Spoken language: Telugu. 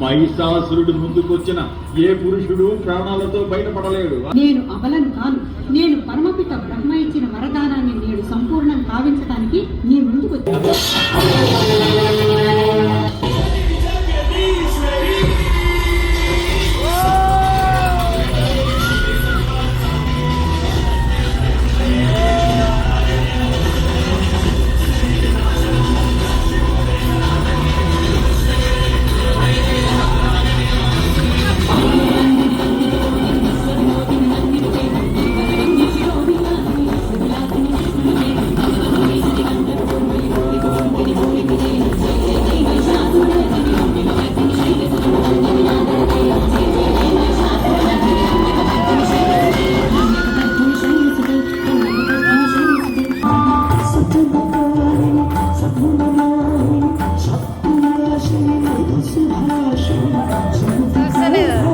మహిషాసురుడు ముందుకొచ్చిన ఏ పురుషుడు ప్రాణాలతో బయటపడలేడు. నేను అబలను కాను. నేను పరమపిత బ్రహ్మ ఇచ్చిన వరదానాన్ని నేడు సంపూర్ణం కావించడానికి నీ ముందుకు వచ్చాను. చూస్తలేదు